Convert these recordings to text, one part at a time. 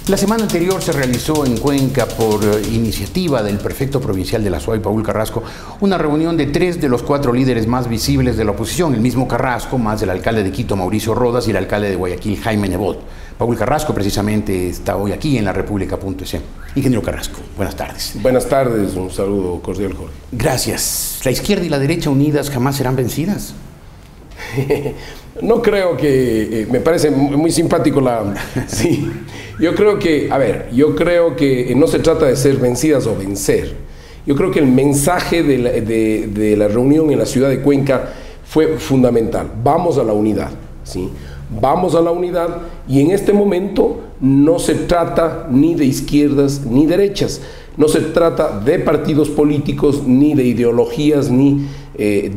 La semana anterior se realizó en Cuenca, por iniciativa del prefecto provincial de la SUAY, Paul Carrasco, una reunión de 3 de los 4 líderes más visibles de la oposición, el mismo Carrasco, más el alcalde de Quito, Mauricio Rodas, y el alcalde de Guayaquil, Jaime Nebot. Paul Carrasco precisamente está hoy aquí en la República.es. Ingeniero Carrasco, buenas tardes. Buenas tardes, un saludo cordial, Jorge. Gracias. ¿La izquierda y la derecha unidas jamás serán vencidas? No creo que, me parece muy simpático sí, yo creo que, yo creo que no se trata de ser vencidas o vencer. Yo creo que el mensaje de la reunión en la ciudad de Cuenca fue fundamental. Vamos a la unidad, ¿sí? Vamos a la unidad, y en este momento no se trata ni de izquierdas ni derechas, no se trata de partidos políticos, ni de ideologías, ni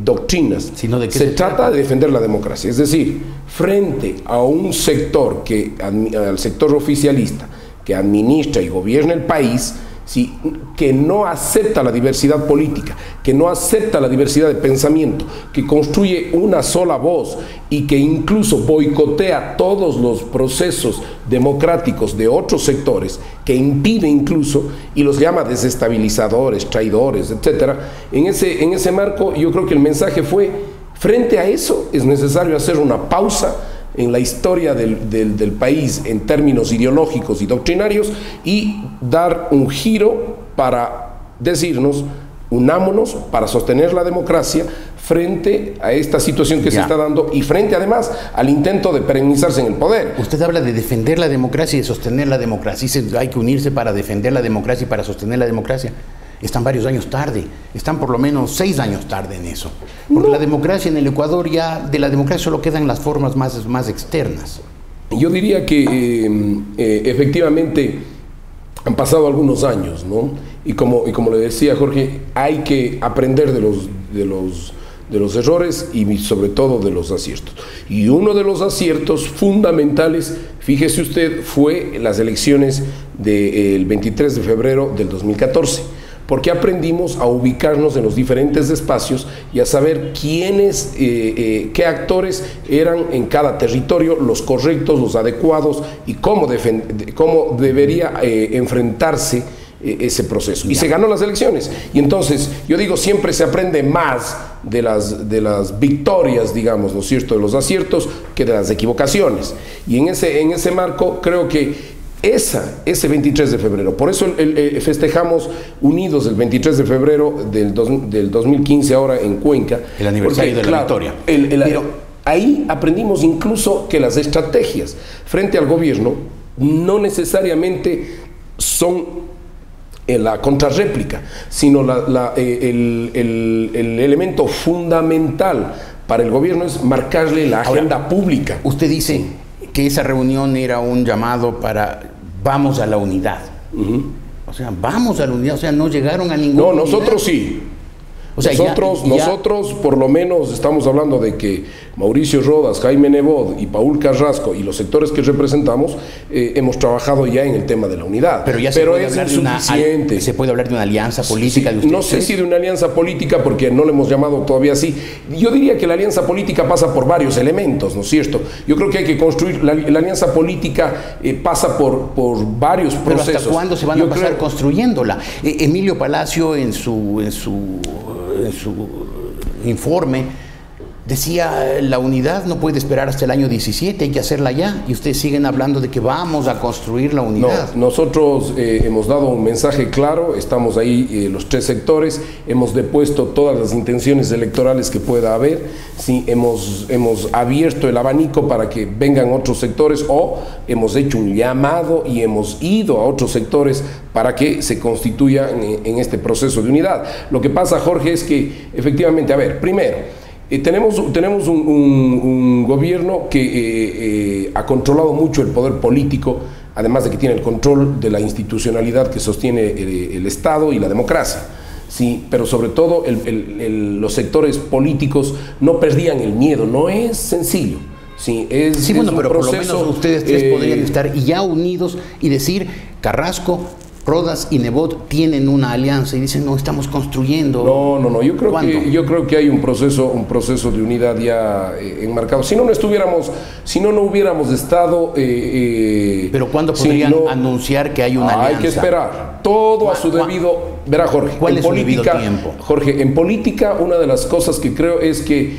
doctrinas, sino de que se trata de defender la democracia. Es decir, frente a un sector, al sector oficialista, que administra y gobierna el país, ¿sí?, que no acepta la diversidad política, que no acepta la diversidad de pensamiento, que construye una sola voz y que incluso boicotea todos los procesos democráticos de otros sectores, que impide incluso y los llama desestabilizadores, traidores, etc. En ese marco, yo creo que el mensaje fue: frente a eso es necesario hacer una pausa en la historia del país en términos ideológicos y doctrinarios, y dar un giro para decirnos: unámonos para sostener la democracia frente a esta situación que se está dando, y frente además al intento de perennizarse en el poder. Usted habla de defender la democracia y de sostener la democracia. Dice: hay que unirse para defender la democracia y para sostener la democracia. Están varios años tarde, están por lo menos 6 años tarde en eso. Porque la democracia en el Ecuador, ya de la democracia solo quedan las formas más externas. Yo diría que efectivamente han pasado algunos años, ¿no? Y como le decía Jorge, hay que aprender de los errores y sobre todo de los aciertos. Y uno de los aciertos fundamentales, fíjese usted, fue las elecciones del 23 de febrero del 2014. Porque aprendimos a ubicarnos en los diferentes espacios y a saber quiénes, qué actores eran en cada territorio los correctos, los adecuados, y cómo debería enfrentarse ese proceso. Y se ganó las elecciones. Y entonces, yo digo, siempre se aprende más de las victorias, digamos, ¿no es cierto?, de los aciertos, que de las equivocaciones. Y en ese marco creo que ese 23 de febrero, por eso festejamos unidos el 23 de febrero del 2015 ahora en Cuenca. El aniversario de la victoria. Pero ahí aprendimos incluso que las estrategias frente al gobierno no necesariamente son la contrarréplica, sino el elemento fundamental para el gobierno es marcarle la agenda pública. Usted dice que esa reunión era un llamado para vamos a la unidad. O sea, vamos a la unidad, o sea, no llegaron a ninguna unidad. Nosotros sí. O sea, nosotros por lo menos estamos hablando de que Mauricio Rodas, Jaime Nebot y Paul Carrasco y los sectores que representamos hemos trabajado ya en el tema de la unidad. Pero es insuficiente. ¿Se puede hablar de una alianza política de ustedes? No sé si de una alianza política, porque no le hemos llamado todavía así. Yo diría que la alianza política pasa por varios elementos, ¿no es cierto? Yo creo que hay que construir, la alianza política pasa por varios procesos. ¿Pero hasta cuándo se van a pasar construyéndola? Emilio Palacio en su informe decía: la unidad no puede esperar hasta el año 17, hay que hacerla ya, y ustedes siguen hablando de que vamos a construir la unidad. No, nosotros hemos dado un mensaje claro, estamos ahí los 3 sectores, hemos depuesto todas las intenciones electorales que pueda haber, sí, hemos abierto el abanico para que vengan otros sectores, o hemos hecho un llamado y hemos ido a otros sectores para que se constituyan en este proceso de unidad. Lo que pasa, Jorge, es que efectivamente, primero, tenemos un gobierno que ha controlado mucho el poder político, además de que tiene el control de la institucionalidad que sostiene el Estado y la democracia. Sí, pero sobre todo los sectores políticos no perdían el miedo. No es sencillo. Sí, bueno, pero por lo menos ustedes 3 podrían estar ya unidos y decir: Carrasco, Rodas y Nebot tienen una alianza y dicen, no, estamos construyendo. No, yo creo que hay un proceso de unidad ya enmarcado. Si no hubiéramos estado... Pero ¿cuándo podrían anunciar que hay una alianza? Hay que esperar, todo a su debido... Verá, Jorge, ¿cuál es su debido tiempo? Jorge, en política una de las cosas que creo es que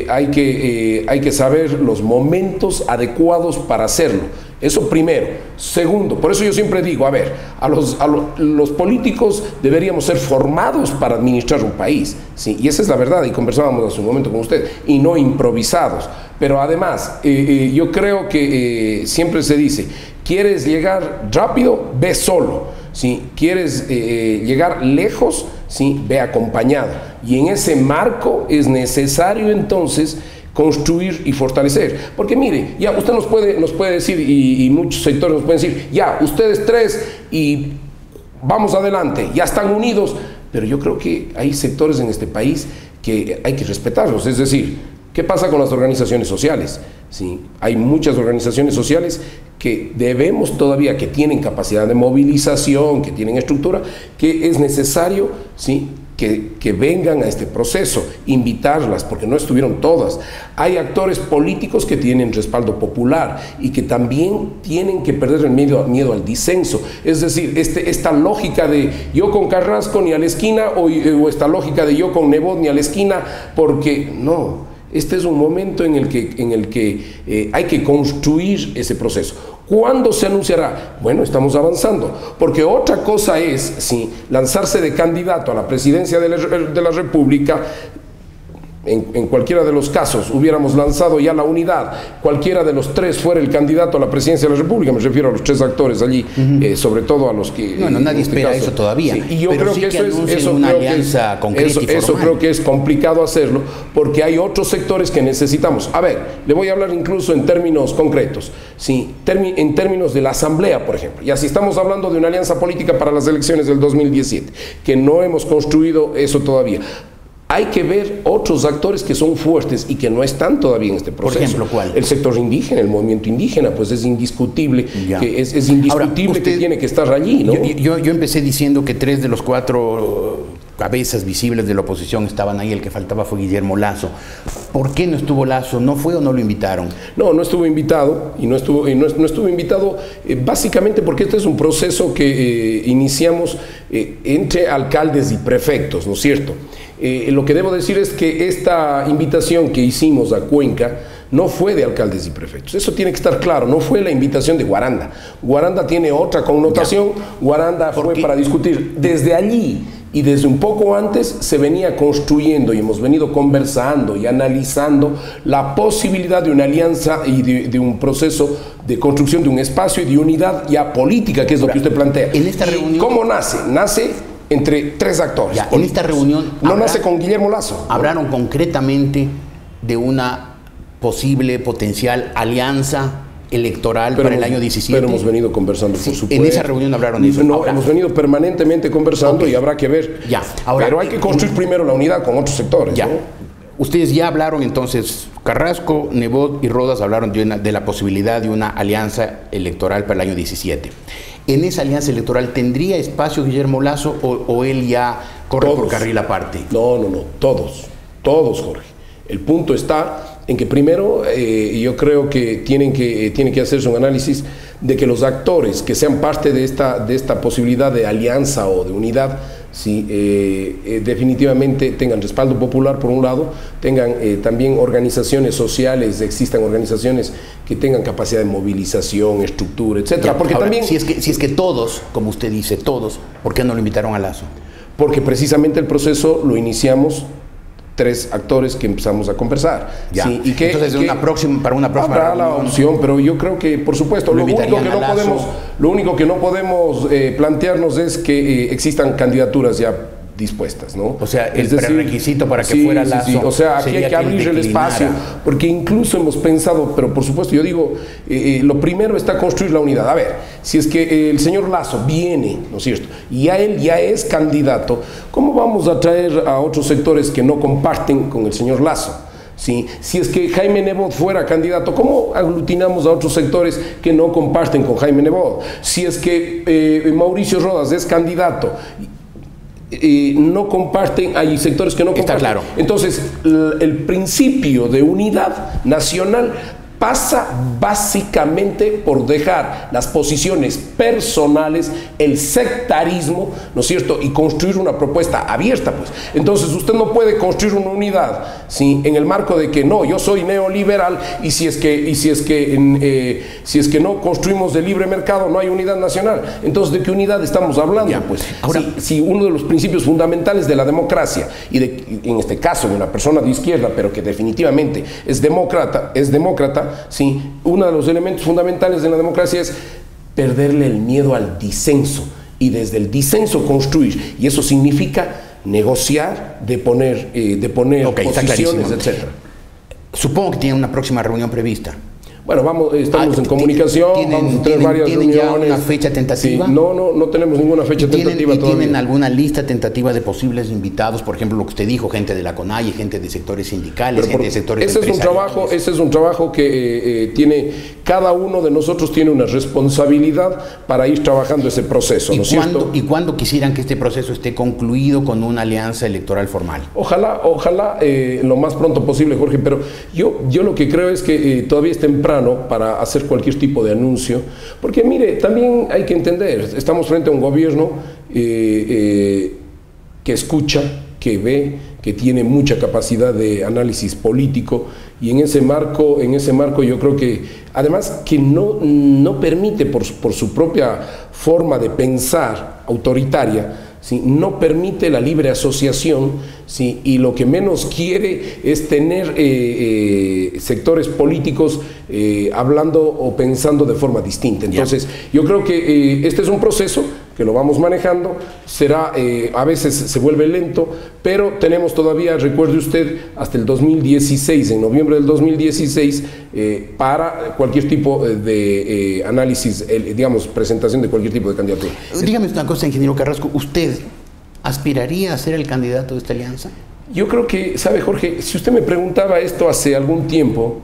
hay que saber los momentos adecuados para hacerlo. Eso primero. Segundo, por eso yo siempre digo, a ver, los políticos deberíamos ser formados para administrar un país, ¿sí? Y esa es la verdad, y conversábamos hace un momento con usted, y no improvisados. Pero además, yo creo que siempre se dice, ¿quieres llegar rápido? Ve solo. Si quieres llegar lejos, ¿sí? Ve acompañado. Y en ese marco es necesario entonces construir y fortalecer. Porque mire, ya usted nos puede decir, y muchos sectores nos pueden decir, ya, ustedes tres y vamos adelante, ya están unidos. Pero yo creo que hay sectores en este país que hay que respetarlos. Es decir, ¿qué pasa con las organizaciones sociales? ¿Sí? Hay muchas organizaciones sociales que debemos todavía, que tienen capacidad de movilización, que tienen estructura, que es necesario, ¿sí?, que vengan a este proceso, invitarlas, porque no estuvieron todas. Hay actores políticos que tienen respaldo popular y que también tienen que perder el miedo al disenso. Es decir, esta lógica de yo con Carrasco ni a la esquina, o esta lógica de yo con Nebot ni a la esquina, porque no. Este es un momento en el que hay que construir ese proceso. ¿Cuándo se anunciará? Bueno, estamos avanzando, porque otra cosa es, sí, lanzarse de candidato a la presidencia de la República. En cualquiera de los casos hubiéramos lanzado ya la unidad, cualquiera de los tres fuera el candidato a la presidencia de la República, me refiero a los tres actores allí, sobre todo a los que... Bueno, nadie espera eso todavía. Sí, y yo creo que eso creo que es complicado hacerlo, porque hay otros sectores que necesitamos. A ver, le voy a hablar incluso en términos concretos, ¿sí? En términos de la Asamblea, por ejemplo. Ya si estamos hablando de una alianza política para las elecciones del 2017, que no hemos construido eso todavía. Hay que ver otros actores que son fuertes y que no están todavía en este proceso. Por ejemplo, ¿cuál? El sector indígena, el movimiento indígena, pues es indiscutible, que es indiscutible. Ahora, que tiene que estar allí, ¿no? Yo empecé diciendo que 3 de los 4 cabezas visibles de la oposición estaban ahí, el que faltaba fue Guillermo Lasso. ¿Por qué no estuvo Lasso? ¿No fue o no lo invitaron? No estuvo invitado, y no estuvo invitado básicamente porque este es un proceso que iniciamos entre alcaldes y prefectos, ¿no es cierto? Lo que debo decir es que esta invitación que hicimos a Cuenca no fue de alcaldes y prefectos. Eso tiene que estar claro, no fue la invitación de Guaranda. Guaranda tiene otra connotación. Guaranda fue para discutir. Desde allí y desde un poco antes se venía construyendo y hemos venido conversando y analizando la posibilidad de una alianza y de un proceso de construcción de un espacio y de unidad ya política, que es lo que usted plantea. En esta reunión, ¿cómo nace? Nace entre 3 actores. Ya, en esta reunión no nace con Guillermo Lasso. Hablaron concretamente de una posible, potencial alianza electoral para el año 17. Pero hemos venido conversando, por supuesto. En esa reunión hablaron de eso. No, hemos venido permanentemente conversando, y habrá que ver. Ya. Ahora, pero hay que construir primero la unidad con otros sectores. Ya. ¿no? Ustedes ya hablaron entonces, Carrasco, Nebot y Rodas hablaron de la posibilidad de una alianza electoral para el año 17. ¿En esa alianza electoral tendría espacio Guillermo Lasso o él ya corre por carril aparte? No, todos, Jorge. El punto está en que primero yo creo que tiene que hacerse un análisis de que los actores que sean parte de esta posibilidad de alianza o de unidad, sí, definitivamente tengan respaldo popular por un lado, tengan también organizaciones sociales, existan organizaciones que tengan capacidad de movilización, estructura, etcétera. Porque ahora, también si es que todos, como usted dice, todos, ¿por qué no lo invitaron a Lasso? Porque precisamente el proceso lo iniciamos 3 actores que empezamos a conversar. Ya. Sí, y entonces para una próxima habrá la opción, pero yo creo que, por supuesto, lo único que no podemos plantearnos es que existan candidaturas ya dispuestas, ¿no? O sea, el prerequisito para que fuera Lasso. Sí. O sea, aquí hay que abrir el espacio, porque incluso hemos pensado, pero por supuesto, yo digo, lo primero está construir la unidad. A ver, si es que el señor Lasso viene, ¿no es cierto?, y él ya es candidato, ¿cómo vamos a traer a otros sectores que no comparten con el señor Lasso? ¿sí? Si es que Jaime Nebot fuera candidato, ¿cómo aglutinamos a otros sectores que no comparten con Jaime Nebot? Si es que Mauricio Rodas es candidato, no comparten, hay sectores que no comparten. Está claro. Entonces, el principio de unidad nacional pasa básicamente por dejar las posiciones personales, el sectarismo, ¿no es cierto?, y construir una propuesta abierta, pues. Entonces usted no puede construir una unidad, ¿sí?, en el marco de que no, yo soy neoliberal y si es que no construimos de libre mercado no hay unidad nacional. Entonces, ¿de qué unidad estamos hablando? Ya, pues. Ahora, si uno de los principios fundamentales de la democracia y en este caso de una persona de izquierda, pero que definitivamente es demócrata, ¿sí?, uno de los elementos fundamentales de la democracia es perderle el miedo al disenso y desde el disenso construir, y eso significa negociar, de poner posiciones, etc. Supongo que tienen una próxima reunión prevista. Bueno, estamos en comunicación, vamos a tener varias reuniones. ¿Tienen ya una fecha tentativa? Sí, no tenemos ninguna fecha tentativa todavía. ¿Tienen alguna lista tentativa de posibles invitados? Por ejemplo, lo que usted dijo, gente de la CONAIE, gente de sectores sindicales, gente de sectores empresariales. Ese es un trabajo que tiene, cada uno de nosotros tiene una responsabilidad para ir trabajando ese proceso, ¿no es cierto? ¿Y cuándo quisieran que este proceso esté concluido con una alianza electoral formal? Ojalá lo más pronto posible, Jorge, pero yo lo que creo es que todavía es temprano para hacer cualquier tipo de anuncio, porque mire, también hay que entender, estamos frente a un gobierno que escucha, que ve, que tiene mucha capacidad de análisis político, y en ese marco yo creo que además que no permite por su propia forma de pensar autoritaria, ¿sí?, no permite la libre asociación, ¿sí?, y lo que menos quiere es tener sectores políticos hablando o pensando de forma distinta. Entonces, yo creo que este es un proceso que lo vamos manejando, será, a veces se vuelve lento, pero tenemos todavía, recuerde usted, hasta el 2016, en noviembre del 2016, para cualquier tipo de análisis, digamos, presentación de cualquier tipo de candidatura. Dígame una cosa, ingeniero Carrasco, ¿usted aspiraría a ser el candidato de esta alianza? Yo creo que, ¿sabe, Jorge? Si usted me preguntaba esto hace algún tiempo,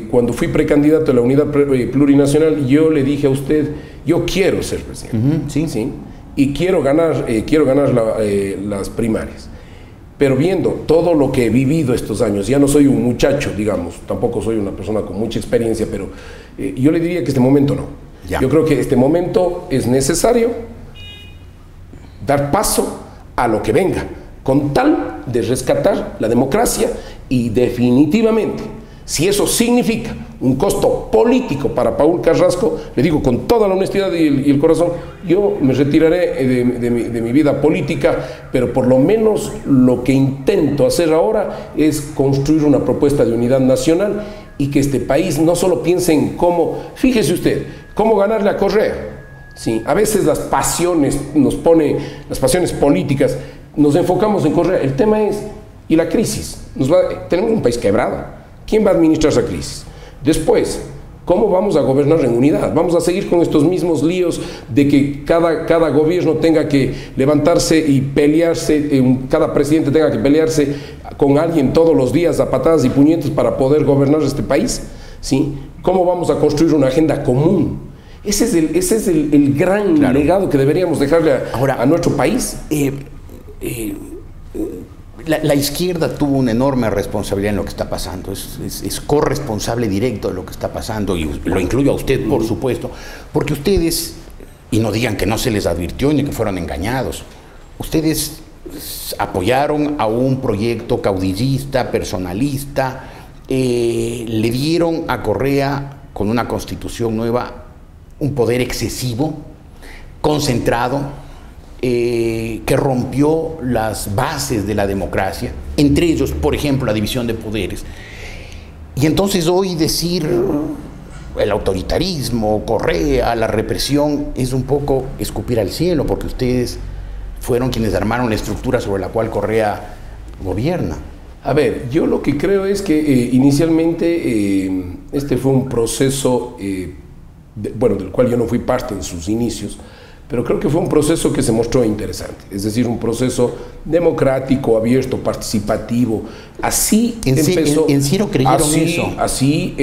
cuando fui precandidato a la unidad plurinacional, yo le dije a usted, yo quiero ser presidente, ¿sí? Y quiero ganar las primarias. Pero viendo todo lo que he vivido estos años, ya no soy un muchacho, digamos, tampoco soy una persona con mucha experiencia, pero yo le diría que este momento no. Ya. Yo creo que este momento es necesario dar paso a lo que venga, con tal de rescatar la democracia y definitivamente, si eso significa un costo político para Paul Carrasco, le digo con toda la honestidad y el corazón, yo me retiraré de mi vida política, pero por lo menos lo que intento hacer ahora es construir una propuesta de unidad nacional y que este país no solo piense en cómo, fíjese usted, cómo ganarle a Correa. Sí, a veces las pasiones políticas, nos enfocamos en Correa. El tema es, ¿y la crisis? Tenemos un país quebrado. ¿Quién va a administrar esa crisis? Después, ¿cómo vamos a gobernar en unidad? ¿Vamos a seguir con estos mismos líos de que cada gobierno tenga que levantarse y pelearse, cada presidente tenga que pelearse con alguien todos los días a patadas y puñetes para poder gobernar este país? ¿Sí? ¿Cómo vamos a construir una agenda común? Ese es el gran legado que deberíamos dejarle a nuestro país. La izquierda tuvo una enorme responsabilidad en lo que está pasando, es corresponsable directo de lo que está pasando, y lo incluyo a usted, por supuesto, porque ustedes, y no digan que no se les advirtió ni que fueron engañados, ustedes apoyaron a un proyecto caudillista, personalista, le dieron a Correa, con una constitución nueva, un poder excesivo, concentrado, que rompió las bases de la democracia, entre ellos, por ejemplo, la división de poderes. Y entonces hoy decir el autoritarismo, Correa, la represión, es un poco escupir al cielo, porque ustedes fueron quienes armaron la estructura sobre la cual Correa gobierna. A ver, yo lo que creo es que inicialmente este fue un proceso, del cual yo no fui parte en sus inicios, pero creo que fue un proceso que se mostró interesante, es decir, un proceso democrático, abierto, participativo. Así empezó. ¿En serio creyeron eso? Así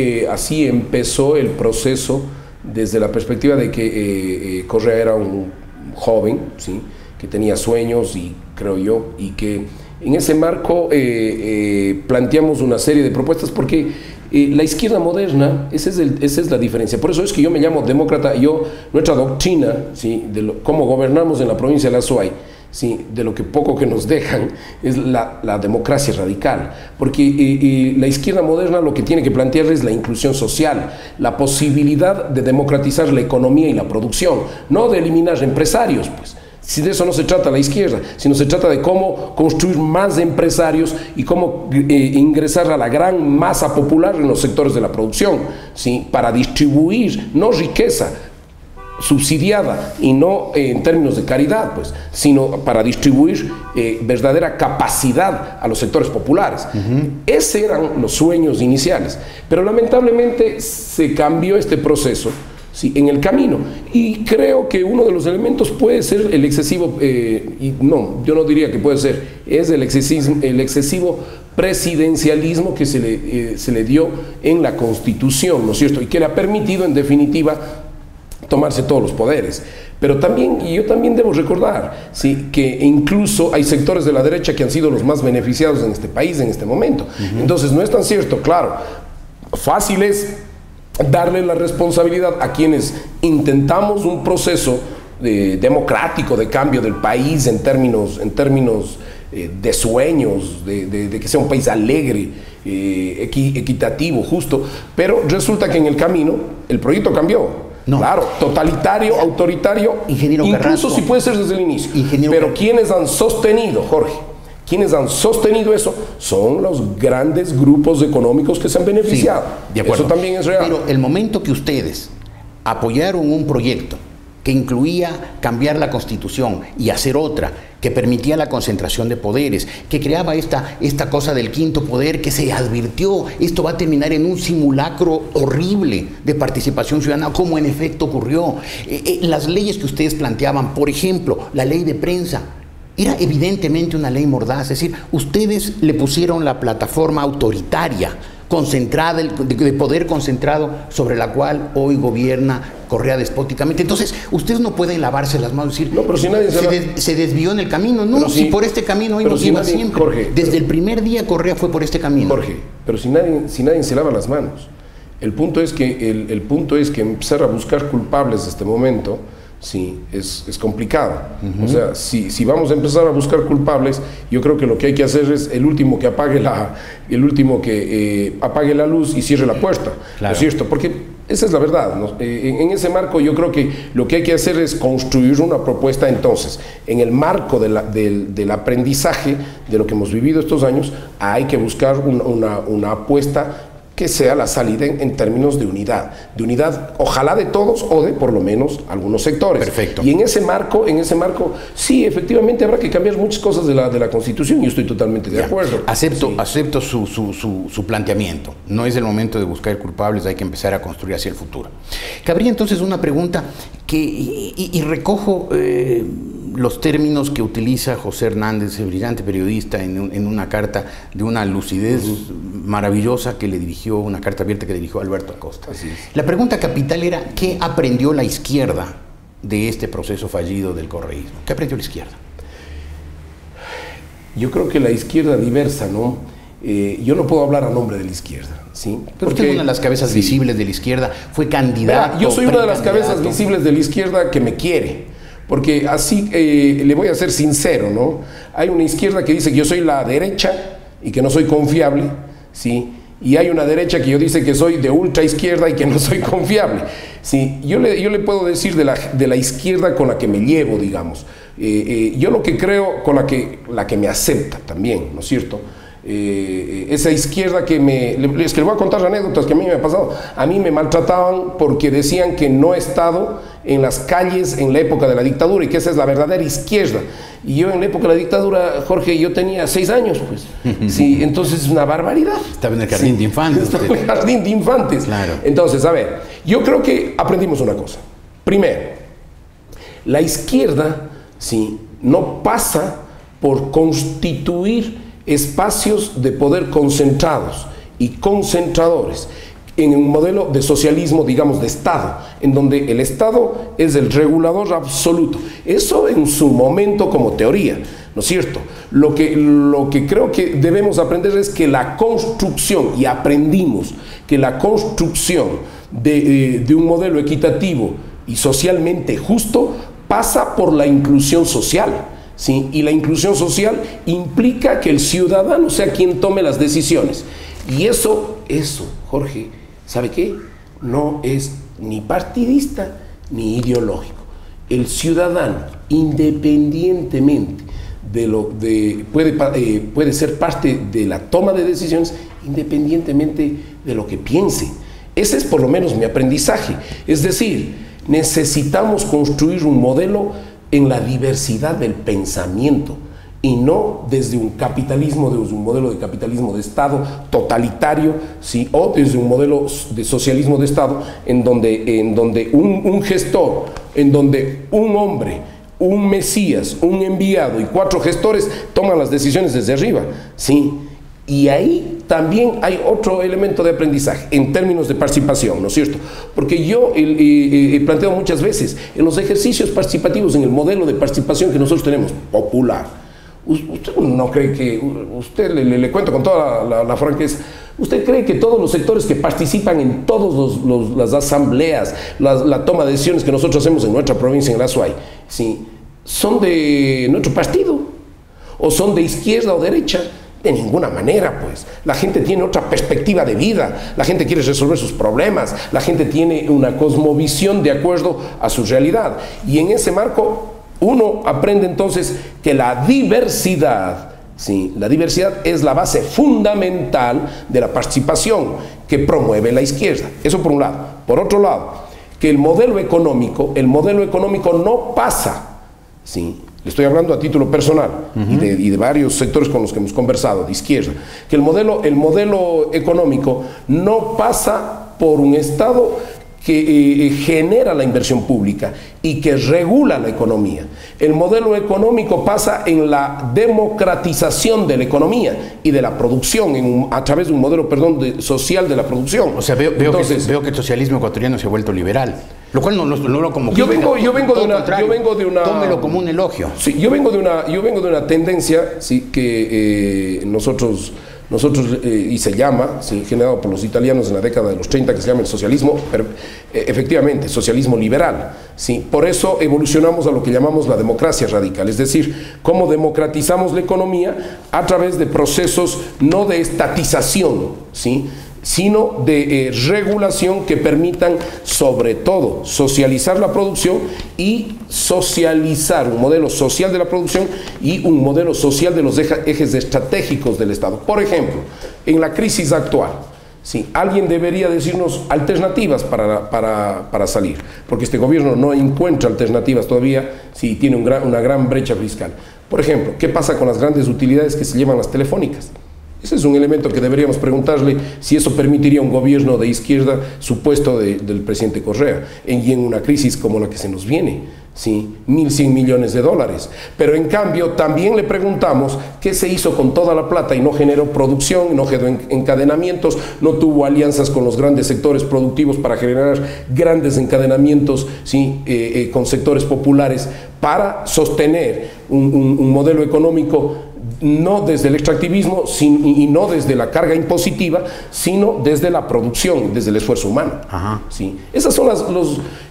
empezó el proceso desde la perspectiva de que Correa era un joven, ¿sí?, que tenía sueños, y creo yo, y que en ese marco planteamos una serie de propuestas, porque la izquierda moderna, esa es la diferencia. Por eso es que yo me llamo demócrata. Nuestra doctrina, ¿sí?, de cómo gobernamos en la provincia de la Azuay, ¿sí?, de lo que poco que nos dejan, es la democracia radical. Porque la izquierda moderna lo que tiene que plantear es la inclusión social, la posibilidad de democratizar la economía y la producción, no de eliminar empresarios, pues. Si de eso no se trata la izquierda, sino se trata de cómo construir más empresarios y cómo ingresar a la gran masa popular en los sectores de la producción, ¿sí?, para distribuir, no riqueza subsidiada y no en términos de caridad, pues, sino para distribuir verdadera capacidad a los sectores populares. Esos eran los sueños iniciales, pero lamentablemente se cambió este proceso, sí, en el camino, y creo que uno de los elementos puede ser el excesivo, y no, yo no diría que puede ser, es el excesivo presidencialismo que se le dio en la Constitución, ¿no es cierto?, y que le ha permitido, en definitiva, tomarse todos los poderes. Pero también, y yo también debo recordar, ¿sí?, que incluso hay sectores de la derecha que han sido los más beneficiados en este país en este momento. Entonces no es tan cierto, claro, fácil es darle la responsabilidad a quienes intentamos un proceso democrático de cambio del país en términos de sueños, de que sea un país alegre, equitativo, justo, pero resulta que en el camino el proyecto cambió. No. Claro, totalitario, autoritario, Ingeniero incluso Carrasco, si puede ser desde el inicio. Pero quienes han sostenido, Jorge, quienes han sostenido eso son los grandes grupos económicos que se han beneficiado. Sí, de acuerdo. Eso también es real. Pero el momento que ustedes apoyaron un proyecto que incluía cambiar la Constitución y hacer otra, que permitía la concentración de poderes, que creaba esta cosa del quinto poder, que se advirtió, esto va a terminar en un simulacro horrible de participación ciudadana, como en efecto ocurrió. Las leyes que ustedes planteaban, por ejemplo, la ley de prensa, era evidentemente una ley mordaz, es decir, ustedes le pusieron la plataforma autoritaria, concentrada, de poder concentrado, sobre la cual hoy gobierna Correa despóticamente. Entonces, ustedes no pueden lavarse las manos y decir, no, pero si nadie se desvió en el camino. No, si por este camino hoy nos iba siempre. Jorge, desde el primer día Correa fue por este camino. Jorge, pero si nadie se lava las manos. El punto es que empezar a buscar culpables de este momento, sí, es complicado. O sea, si vamos a empezar a buscar culpables, yo creo que lo que hay que hacer es el último que apague la luz y cierre la puerta. Claro. ¿No es cierto? Porque esa es la verdad, ¿no? En ese marco yo creo que lo que hay que hacer es construir una propuesta. Entonces, en el marco del aprendizaje de lo que hemos vivido estos años, hay que buscar una apuesta que sea la salida en términos de unidad, ojalá de todos o de por lo menos algunos sectores. Perfecto. Y en ese marco, sí, efectivamente habrá que cambiar muchas cosas de la Constitución, y yo estoy totalmente de acuerdo. Acepto su planteamiento. No es el momento de buscar culpables, hay que empezar a construir hacia el futuro. Cabría entonces una pregunta y recojo los términos que utiliza José Hernández, el brillante periodista, en una carta de una lucidez maravillosa que le dirigió, una carta abierta que le dirigió Alberto Acosta. Así es. La pregunta capital era, ¿qué aprendió la izquierda de este proceso fallido del correísmo? ¿Qué aprendió la izquierda? Yo creo que la izquierda diversa, ¿no? Yo no puedo hablar a nombre de la izquierda, ¿sí? Pero usted es una de las cabezas visibles de la izquierda, fue candidato. Yo soy una de las cabezas visibles de la izquierda que me quiere. Porque así, le voy a ser sincero, ¿no? Hay una izquierda que dice que yo soy la derecha y que no soy confiable, ¿sí? Y hay una derecha que yo dice que soy de ultra izquierda y que no soy confiable, ¿sí? Yo le puedo decir de la izquierda con la que me llevo, digamos. Yo lo que creo con la que me acepta también, ¿no es cierto? Esa izquierda es que le voy a contar anécdotas que a mí me ha pasado. A mí me maltrataban porque decían que no he estado en las calles en la época de la dictadura y que esa es la verdadera izquierda. Y yo en la época de la dictadura, Jorge, yo tenía 6 años, pues. Sí, entonces es una barbaridad. Estaba en el jardín de infantes. Estaba en el jardín de infantes. Claro. Entonces, a ver, yo creo que aprendimos una cosa. Primero, La izquierda, ¿sí?, no pasa por constituir espacios de poder concentrados y concentradores en un modelo de socialismo, digamos, de Estado, en donde el Estado es el regulador absoluto. Eso en su momento como teoría, ¿no es cierto? Lo que creo que debemos aprender es que la construcción, y aprendimos que la construcción de un modelo equitativo y socialmente justo pasa por la inclusión social, ¿sí? Y la inclusión social implica que el ciudadano sea quien tome las decisiones. Y eso, Jorge, ¿sabe qué? No es ni partidista ni ideológico. El ciudadano, independientemente puede ser parte de la toma de decisiones, independientemente de lo que piense. Ese es por lo menos mi aprendizaje. Es decir, necesitamos construir un modelo en la diversidad del pensamiento, y no desde un capitalismo, desde un modelo de capitalismo de Estado totalitario, ¿sí?, o desde un modelo de socialismo de Estado en donde un gestor, en donde un hombre, un mesías, un enviado y 4 gestores toman las decisiones desde arriba, ¿sí? Y ahí también hay otro elemento de aprendizaje en términos de participación, ¿no es cierto? Porque yo he planteado muchas veces en los ejercicios participativos, en el modelo de participación que nosotros tenemos, popular. Usted no cree que, usted le cuento con toda la franqueza, ¿usted cree que todos los sectores que participan en todas las asambleas, la toma de decisiones que nosotros hacemos en nuestra provincia, en la Azuay, ¿sí?, son de nuestro partido? ¿O son de izquierda o derecha? De ninguna manera, pues. La gente tiene otra perspectiva de vida, la gente quiere resolver sus problemas, la gente tiene una cosmovisión de acuerdo a su realidad. Y en ese marco uno aprende entonces que la diversidad, ¿sí?, la diversidad es la base fundamental de la participación que promueve la izquierda. Eso por un lado. Por otro lado, que el modelo económico no pasa, ¿sí?, le estoy hablando a título personal, y de varios sectores con los que hemos conversado, de izquierda, que el modelo económico no pasa por un Estado que genera la inversión pública y que regula la economía. El modelo económico pasa en la democratización de la economía y de la producción, a través de un modelo, social de la producción. O sea, veo que el socialismo ecuatoriano se ha vuelto liberal, lo cual no lo como yo vengo de una tómelo como un elogio. Sí, yo vengo de una tendencia, sí, que nosotros y se llama, ¿sí?, generado por los italianos en la década de los 30, que se llama el socialismo, efectivamente, socialismo liberal, ¿sí? Por eso evolucionamos a lo que llamamos la democracia radical, es decir, cómo democratizamos la economía a través de procesos no de estatización, ¿sí?, sino de regulación que permitan, sobre todo, socializar la producción y socializar un modelo social de la producción y un modelo social de los ejes estratégicos del Estado. Por ejemplo, en la crisis actual, ¿sí?, alguien debería decirnos alternativas para salir, porque este gobierno no encuentra alternativas todavía, sí, tiene una gran brecha fiscal. Por ejemplo, ¿qué pasa con las grandes utilidades que se llevan las telefónicas? Ese es un elemento que deberíamos preguntarle si eso permitiría un gobierno de izquierda supuesto del presidente Correa, y en una crisis como la que se nos viene, ¿sí?, 1.100 millones de dólares. Pero en cambio también le preguntamos qué se hizo con toda la plata y no generó producción, no generó encadenamientos, no tuvo alianzas con los grandes sectores productivos para generar grandes encadenamientos, ¿sí?, con sectores populares para sostener un modelo económico no desde el extractivismo y no desde la carga impositiva, sino desde la producción, desde el esfuerzo humano. ¿Sí? Esas son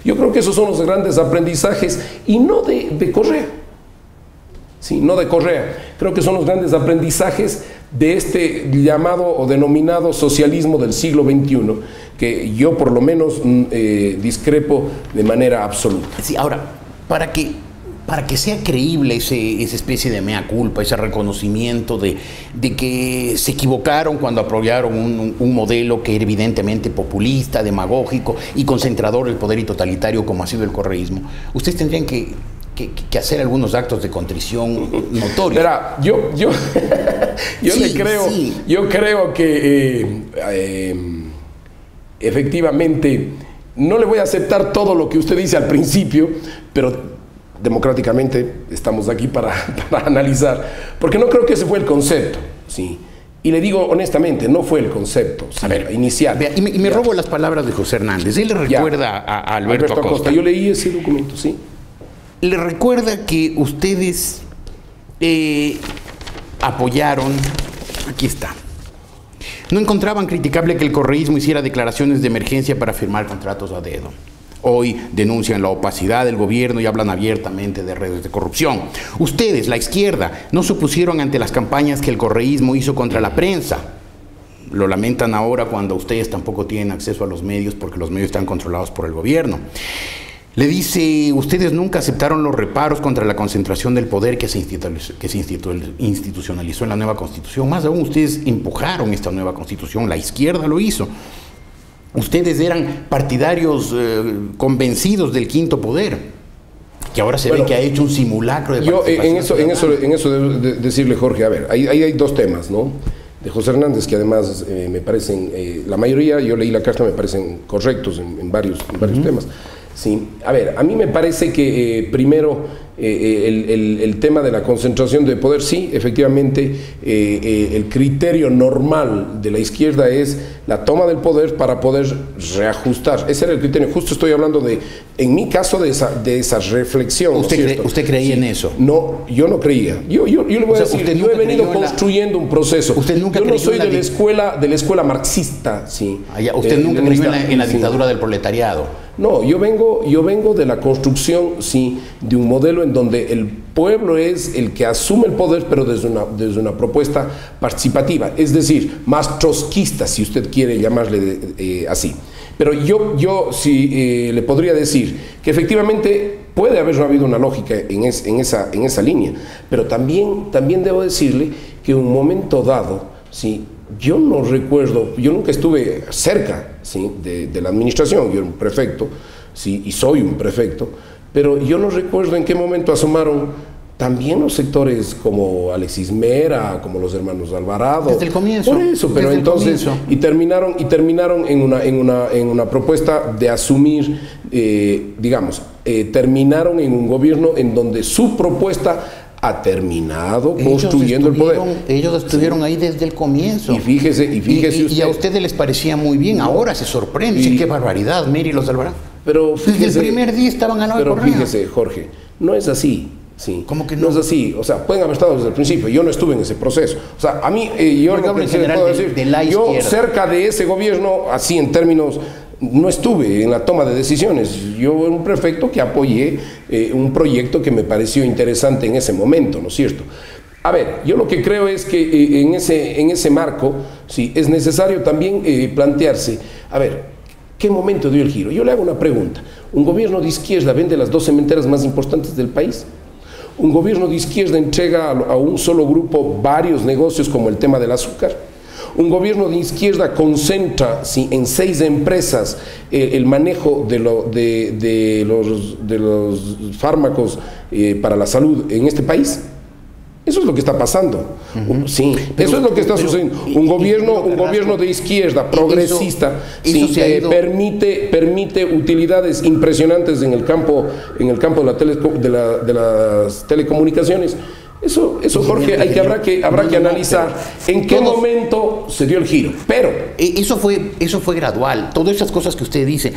yo creo que esos son los grandes aprendizajes, y no de Correa. Sí, no de Correa. Creo que son los grandes aprendizajes de este llamado o denominado socialismo del siglo XXI, que yo por lo menos discrepo de manera absoluta. Sí, ahora, para que sea creíble esa especie de mea culpa, ese reconocimiento de que se equivocaron cuando aprobaron un modelo que era evidentemente populista, demagógico y concentrador del poder y totalitario como ha sido el correísmo, ustedes tendrían que hacer algunos actos de contrición notorios. Verá, yo creo que efectivamente no le voy a aceptar todo lo que usted dice al principio, pero democráticamente estamos aquí para analizar, porque no creo que ese fue el concepto, ¿sí? Y le digo honestamente, no fue el concepto, ¿sí? A ver, inicial. Vea, y me robo las palabras de José Hernández. Él le recuerda a Alberto Acosta. Yo leí ese documento, sí. Le recuerda que ustedes apoyaron, aquí está, no encontraban criticable que el correísmo hiciera declaraciones de emergencia para firmar contratos a dedo. Hoy denuncian la opacidad del gobierno y hablan abiertamente de redes de corrupción. Ustedes, la izquierda, no se opusieron ante las campañas que el correísmo hizo contra la prensa. Lo lamentan ahora cuando ustedes tampoco tienen acceso a los medios porque los medios están controlados por el gobierno. Le dice, ustedes nunca aceptaron los reparos contra la concentración del poder que se institucionalizó en la nueva Constitución. Más aún, ustedes empujaron esta nueva Constitución, la izquierda lo hizo. Ustedes eran partidarios convencidos del quinto poder, que ahora se ve que ha hecho un simulacro de participación. En eso debo decirle, Jorge, a ver, ahí hay dos temas, ¿no? De José Hernández, que además me parecen, la mayoría, yo leí la carta, me parecen correctos en varios temas. Sí, a ver, a mí me parece que primero el tema de la concentración de poder, sí, efectivamente, el criterio normal de la izquierda es la toma del poder para poder reajustar. Ese era el criterio. Justo estoy hablando en mi caso, de esa reflexión. ¿Usted creía en eso? No, yo no creía. Yo le voy a decir, yo he venido construyendo un proceso. ¿Usted nunca yo no soy de la escuela marxista, sí. ¿Usted nunca creyó en la dictadura del proletariado? No, yo vengo de la construcción, sí, de un modelo en donde el pueblo es el que asume el poder, pero desde una propuesta participativa, es decir, más trotskista, si usted quiere llamarle así. Pero yo sí le podría decir que efectivamente puede haber habido una lógica en esa línea, pero también debo decirle que en un momento dado, sí, yo no recuerdo, yo nunca estuve cerca, ¿sí?, de la administración, yo era un prefecto, ¿sí?, y soy un prefecto, pero yo no recuerdo en qué momento asomaron también los sectores como Alexis Mera, como los hermanos Alvarado. Desde el comienzo. Por eso, pero entonces, y terminaron en una propuesta de asumir, terminaron en un gobierno en donde su propuesta ha terminado construyendo el poder. Ellos estuvieron ahí desde el comienzo. Y fíjese usted. Y a ustedes les parecía muy bien, ahora se sorprende. Sí, qué barbaridad, Meri y los Alvarado. Pero fíjese, desde el primer día estaban ganando el Pero fíjese, Jorge, no es así. Sí. ¿Cómo que no? No es así, o sea, pueden haber estado desde el principio, yo no estuve en ese proceso. O sea, a mí, yo lo que puedo decir, yo cerca de ese gobierno, así en términos, no estuve en la toma de decisiones. Yo era un prefecto que apoyé un proyecto que me pareció interesante en ese momento, ¿no es cierto? A ver, yo lo que creo es que en ese marco, sí, es necesario también plantearse, a ver, ¿qué momento dio el giro? Yo le hago una pregunta. ¿Un gobierno de izquierda vende las 2 cementeras más importantes del país? ¿Un gobierno de izquierda entrega a un solo grupo varios negocios como el tema del azúcar? Un gobierno de izquierda concentra, ¿sí?, en 6 empresas el manejo de los fármacos para la salud en este país. Eso es lo que está pasando. Sí, eso es lo que está sucediendo. Un gobierno de izquierda progresista permite utilidades impresionantes en el campo de las telecomunicaciones. Eso, Jorge, habrá que analizar en qué momento se dio el giro. Pero eso fue gradual. Todas esas cosas que usted dice.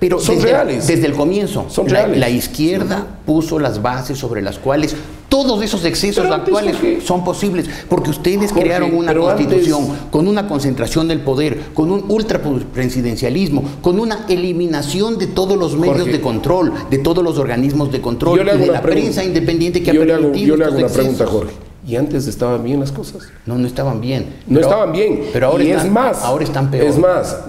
Pero son reales. Desde el comienzo, reales. La izquierda puso las bases sobre las cuales todos esos excesos actuales son posibles, porque ustedes crearon una constitución con una concentración del poder, con un ultrapresidencialismo, con una eliminación de todos los medios de control, de todos los organismos de control, y de la prensa independiente que ha permitido. Yo le hago una pregunta, Jorge. ¿Y antes estaban bien las cosas? No estaban bien. No estaban bien. Pero ahora ahora están peor. Es más,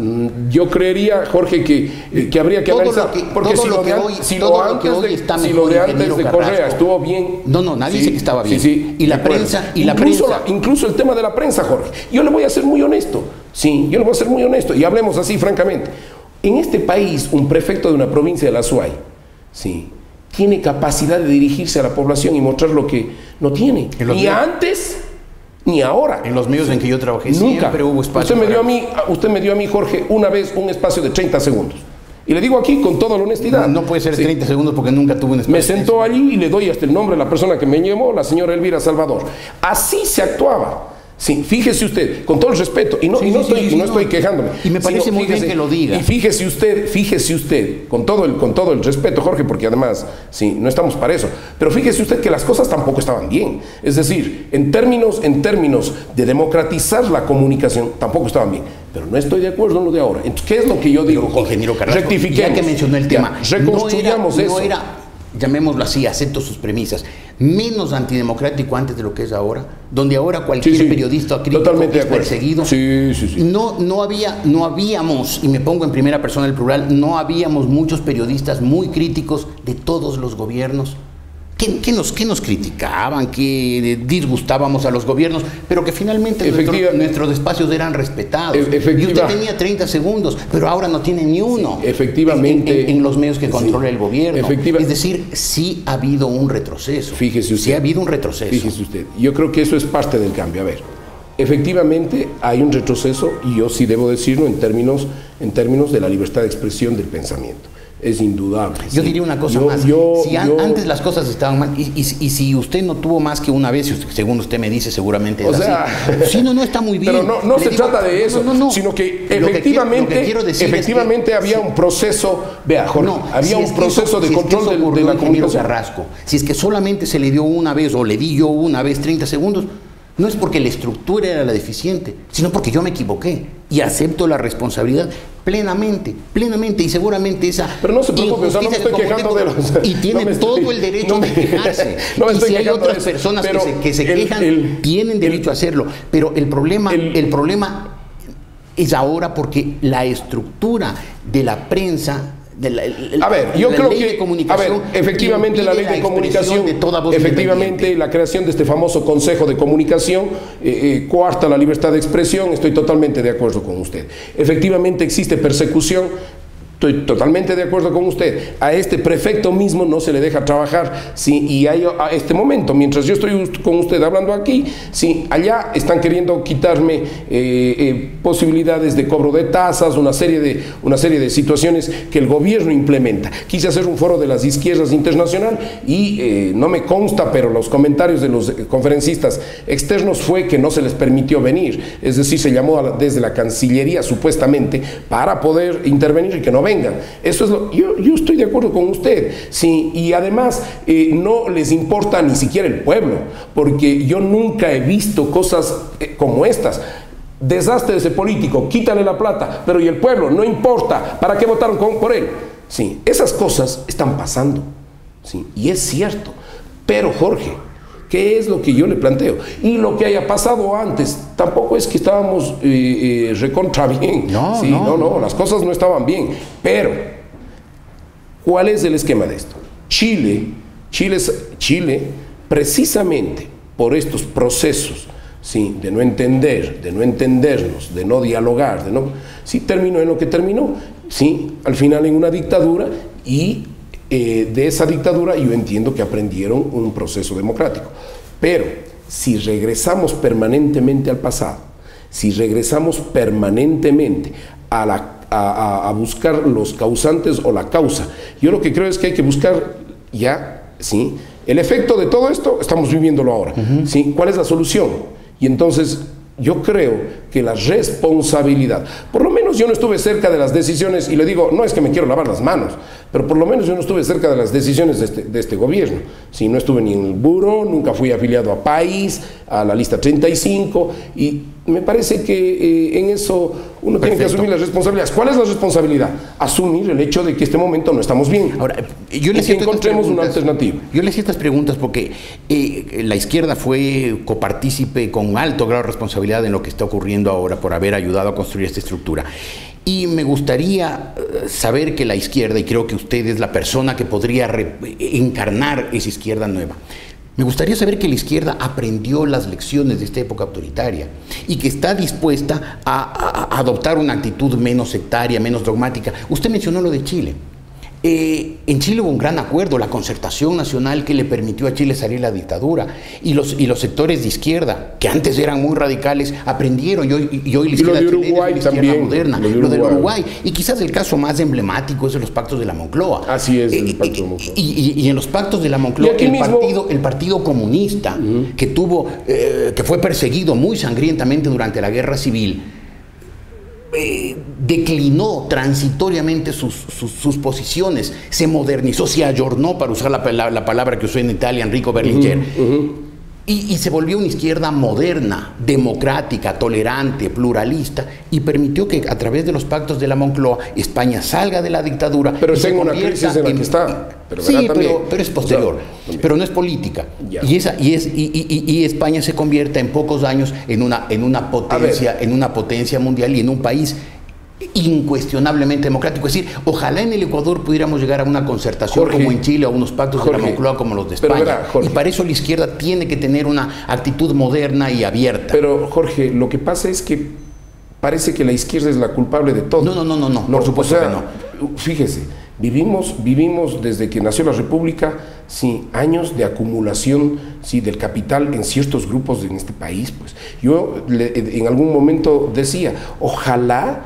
yo creería, Jorge, que habría que analizar. Porque si lo de antes de Correa estuvo bien. No, nadie dice que estaba bien. Sí, y la prensa. Incluso el tema de la prensa, Jorge. Yo le voy a ser muy honesto. Sí, yo le voy a ser muy honesto. Y hablemos así, francamente. En este país, un prefecto de una provincia de la Azuay, sí, tiene capacidad de dirigirse a la población y mostrar lo que no tiene. Ni antes ni ahora. En los medios en que yo trabajé nunca siempre hubo espacio. Usted me dio a mí, Jorge, una vez un espacio de 30 segundos. Y le digo aquí con toda la honestidad. No puede ser 30 segundos porque nunca tuve un espacio. Me sentó allí y le doy hasta el nombre de la persona que me llamó, la señora Elvira Salvador. Así se actuaba. Sí, fíjese usted, con todo el respeto, y no estoy quejándome. Y me parece muy bien que lo diga. Y fíjese usted, con todo el respeto, Jorge, porque además, sí, no estamos para eso, pero fíjese usted que las cosas tampoco estaban bien. Es decir, en términos de democratizar la comunicación, tampoco estaban bien. Pero no estoy de acuerdo en lo de ahora. Entonces, ¿qué es lo que yo digo, Jorge? Ingeniero Carrasco, rectifiquemos. Ya que mencionó el tema, reconstruyamos eso. No era, llamémoslo así, acepto sus premisas, menos antidemocrático antes de lo que es ahora, donde ahora cualquier periodista crítico es perseguido. No habíamos, y me pongo en primera persona el plural, no habíamos muchos periodistas muy críticos de todos los gobiernos. ¿Qué nos criticaban? Que disgustábamos a los gobiernos, pero que finalmente nuestros espacios eran respetados. Y usted tenía 30 segundos, pero ahora no tiene ni uno. Efectivamente. En los medios que controla el gobierno. Es decir, sí ha habido un retroceso. Fíjese usted. Sí ha habido un retroceso. Fíjese usted. Yo creo que eso es parte del cambio. A ver, efectivamente hay un retroceso, y yo sí debo decirlo en términos de la libertad de expresión del pensamiento. Es indudable. Yo diría una cosa más. Antes las cosas estaban mal, y si usted no tuvo más que una vez, según usted me dice, seguramente es así. Sí, no está muy bien. Pero no se trata de eso, sino que efectivamente había un proceso, vea, Jorge, había un proceso de control de la comunicación. Carrasco, si es que solamente se le dio una vez, o le di yo una vez 30 segundos, no es porque la estructura era la deficiente, sino porque yo me equivoqué y acepto la responsabilidad plenamente, y seguramente esa... Pero no se preocupe, no me estoy quejando de los... Y tiene todo el derecho de quejarse. Y si hay otras personas que se quejan, tienen derecho a hacerlo. Pero el problema es ahora porque la estructura de la prensa... yo creo que efectivamente la ley de comunicación, efectivamente la creación de este famoso Consejo de Comunicación coarta la libertad de expresión. Estoy totalmente de acuerdo con usted. Efectivamente existe persecución. Estoy totalmente de acuerdo con usted. A este prefecto mismo no se le deja trabajar, ¿sí? Y a este momento, mientras yo estoy con usted hablando aquí, ¿sí? Allá están queriendo quitarme posibilidades de cobro de tasas, una serie de situaciones que el gobierno implementa. Quise hacer un foro de las izquierdas internacional y no me consta, pero los comentarios de los conferencistas externos fue que no se les permitió venir. Es decir, se llamó desde la Cancillería supuestamente para poder intervenir y que no vengan. Eso es yo estoy de acuerdo con usted, sí, y además no les importa ni siquiera el pueblo, porque yo nunca he visto cosas como estas. Desastre de ese político, quítale la plata, pero ¿y el pueblo? No importa, ¿para qué votaron por él? Sí, esas cosas están pasando, sí, y es cierto, pero Jorge, ¿qué es lo que yo le planteo? Y lo que haya pasado antes, tampoco es que estábamos recontra bien. No, las cosas no estaban bien. Pero, ¿cuál es el esquema de esto? Chile, precisamente por estos procesos, ¿sí? De no entender, de no entendernos, de no dialogar, terminó en lo que terminó, ¿sí? Al final en una dictadura, y de esa dictadura yo entiendo que aprendieron un proceso democrático. Pero si regresamos permanentemente al pasado, si regresamos permanentemente a buscar los causantes o la causa, yo lo que creo es que hay que buscar ya, ¿sí? El efecto de todo esto estamos viviéndolo ahora, ¿sí? ¿Cuál es la solución? Y entonces yo creo que la responsabilidad, por lo menos yo no estuve cerca de las decisiones, y le digo, no es que me quiero lavar las manos, pero por lo menos yo no estuve cerca de las decisiones de este gobierno. Sí, no estuve ni en el buró, nunca fui afiliado a País, a la lista 35, y me parece que en eso uno tiene que asumir las responsabilidades. ¿Cuál es la responsabilidad? Asumir el hecho de que este momento no estamos bien. Ahora, yo le encontremos una alternativa. Yo le hacía estas preguntas porque la izquierda fue copartícipe con alto grado de responsabilidad en lo que está ocurriendo ahora por haber ayudado a construir esta estructura. Y me gustaría saber que la izquierda, y creo que usted es la persona que podría encarnar esa izquierda nueva, me gustaría saber que la izquierda aprendió las lecciones de esta época autoritaria y que está dispuesta a adoptar una actitud menos sectaria, menos dogmática. Usted mencionó lo de Chile. En Chile hubo un gran acuerdo, la concertación nacional que le permitió a Chile salir de la dictadura, y los sectores de izquierda, que antes eran muy radicales, aprendieron, y hoy la izquierda chilena es una izquierda moderna, lo del Uruguay, y quizás el caso más emblemático es de los pactos de la Moncloa. Así es, el pacto de Moncloa. Y en los pactos de la Moncloa, el partido comunista, que fue perseguido muy sangrientamente durante la Guerra Civil, declinó transitoriamente sus posiciones, se modernizó, se ayornó, para usar la palabra que usó en Italia Enrico Berlinguer, y se volvió una izquierda moderna, democrática, tolerante, pluralista, y permitió que a través de los pactos de la Moncloa España salga de la dictadura. Pero está en una crisis en la que está. Pero es posterior, pero no es política. Y España se convierta en pocos años en una potencia mundial y en un país incuestionablemente democrático. Es decir, ojalá en el Ecuador pudiéramos llegar a una concertación, Jorge, como en Chile, o unos pactos de la Moncloa como los de España. Y para eso la izquierda tiene que tener una actitud moderna y abierta. Pero Jorge, lo que pasa es que parece que la izquierda es la culpable de todo. No, por supuesto que no. Fíjese, vivimos desde que nació la República, sí, años de acumulación, sí, del capital en ciertos grupos en este país. Pues yo en algún momento decía, ojalá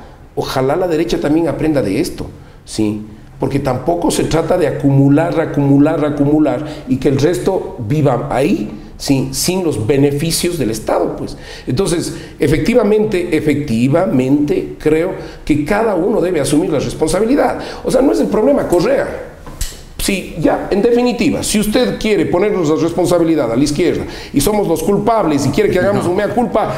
la derecha también aprenda de esto, sí, porque tampoco se trata de acumular y que el resto viva ahí, sí, sin los beneficios del Estado, pues. Entonces, efectivamente creo que cada uno debe asumir la responsabilidad. O sea, no es el problema Correa. Sí, ya, en definitiva, si usted quiere ponernos la responsabilidad a la izquierda y somos los culpables y quiere que hagamos un mea culpa,